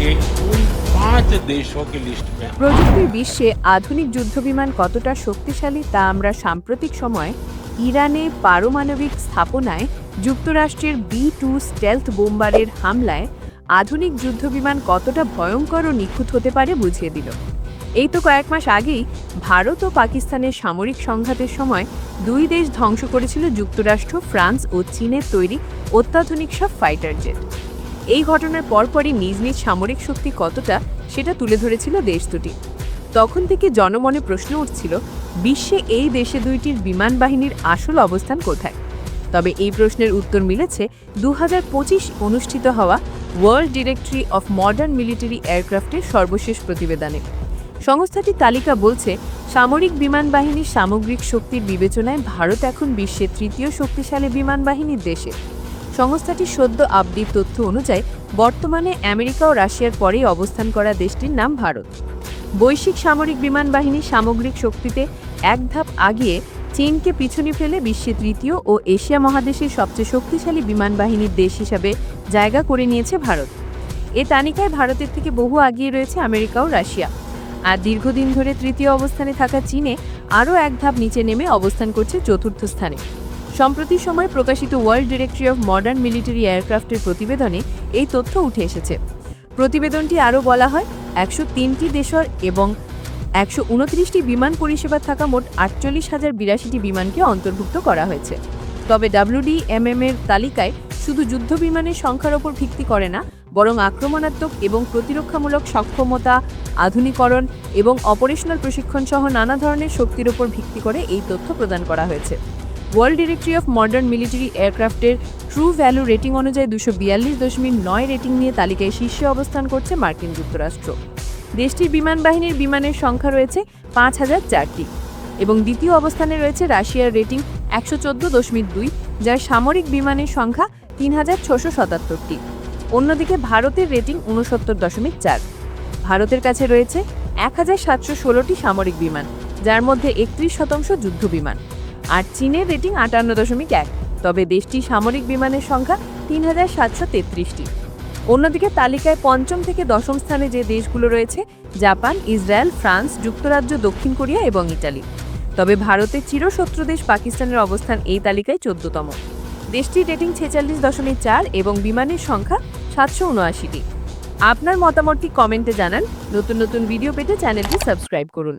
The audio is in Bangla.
के उन 5 देशों की लिस्ट में। প্রযুক্তির বিশ্বে আধুনিক যুদ্ধবিমান কতটা শক্তিশালী তা আমরা সাম্প্রতিক সময়ে ইরানে পারমাণবিক স্থাপনায় যুক্তরাষ্ট্রের B-2 স্টেলথ বোম্বারের হামলায় আধুনিক যুদ্ধবিমান কতটা ভয়ঙ্কর ও নিখুঁত হতে পারে বুঝিয়ে দিল। এই তো কয়েক মাস আগেই ভারত ও পাকিস্তানের সামরিক সংঘাতের সময় দুই দেশ ধ্বংস করেছিল যুক্তরাষ্ট্র, ফ্রান্স ও চীনের তৈরি অত্যাধুনিক সব ফাইটার জেট। এই ঘটনার পরপরই নিজ নিজ সামরিক শক্তি কতটা সেটা তুলে ধরেছিল দেশ দুটি। তখন থেকে জনমনে প্রশ্ন উঠছিল, বিশ্বে এই দেশে দুইটির বিমান বাহিনীর আসল অবস্থান কোথায়? তবে এই প্রশ্নের উত্তর মিলেছে 2025 অনুষ্ঠিত হওয়া world directory of modern military এয়ারক্রাফটের সর্বশেষ প্রতিবেদনে। সংস্থাটির তালিকা বলছে, সামরিক বিমান বাহিনীর সামগ্রিক শক্তির বিবেচনায় ভারত এখন বিশ্বের তৃতীয় শক্তিশালী বিমান বাহিনীর দেশে। সংস্থাটির সদ্য আপডেট তথ্য অনুযায়ী বর্তমানে আমেরিকা ও রাশিয়ার পরেই অবস্থান করা দেশটির নাম ভারত। বৈশ্বিক সামরিক বিমান বাহিনীর সামগ্রিক শক্তিতে এক ধাপ আগিয়ে চীনকে পিছনে ফেলে বিশ্বে তৃতীয় ও এশিয়া মহাদেশের সবচেয়ে শক্তিশালী বিমান বাহিনীর দেশ হিসাবে জায়গা করে নিয়েছে ভারত। এ তালিকায় ভারতের থেকে বহু আগিয়ে রয়েছে আমেরিকা ও রাশিয়া। আর দীর্ঘদিন ধরে তৃতীয় অবস্থানে থাকা চীনে আরও এক ধাপ নিচে নেমে অবস্থান করছে চতুর্থ স্থানে। সম্প্রতি সময় প্রকাশিত world directory of modern military এয়ারক্রাফটের প্রতিবেদনে এই তথ্য উঠে এসেছে। প্রতিবেদনটি আরও বলা হয়, 103টি দেশের এবং 129টি বিমান পরিষেবা থাকা মোট 48,082টি বিমানকে অন্তর্ভুক্ত করা হয়েছে। তবে WDMM এর তালিকায় শুধু যুদ্ধ বিমানের সংখ্যার ওপর ভিত্তি করে না, বরং আক্রমণাত্মক এবং প্রতিরক্ষামূলক সক্ষমতা, আধুনিকরণ এবং অপারেশনাল প্রশিক্ষণ সহ নানা ধরনের শক্তির ওপর ভিত্তি করে এই তথ্য প্রদান করা হয়েছে। World directory of modern military এয়ারক্রাফটের ট্রু ভ্যালু রেটিং অনুযায়ী 242.9 রেটিং নিয়ে তালিকায় শীর্ষে অবস্থান করছে মার্কিন যুক্তরাষ্ট্র। দেশটির বিমান বাহিনীর বিমানের সংখ্যা রয়েছে 5,004টি এবং দ্বিতীয় অবস্থানে রয়েছে রাশিয়ার রেটিং 114.2, যার সামরিক বিমানের সংখ্যা 3,677টি। অন্যদিকে ভারতের রেটিং 69.4। ভারতের কাছে রয়েছে 1,716টি সামরিক বিমান, যার মধ্যে 31% যুদ্ধ বিমান। আর চীনের রেটিং 58.1, তবে দেশটির সামরিক বিমানের সংখ্যা 3,733টি। অন্যদিকে তালিকায় পঞ্চম থেকে দশম স্থানে যে দেশগুলো রয়েছে, জাপান, ইসরায়েল, ফ্রান্স, যুক্তরাজ্য, দক্ষিণ কোরিয়া এবং ইটালি। তবে ভারতের চিরশত্রু দেশ পাকিস্তানের অবস্থান এই তালিকায় 14তম। দেশটির রেটিং 46.4 এবং বিমানের সংখ্যা 779টি। আপনার মতামতটি কমেন্টে জানান। নতুন নতুন ভিডিও পেতে চ্যানেলটি সাবস্ক্রাইব করুন।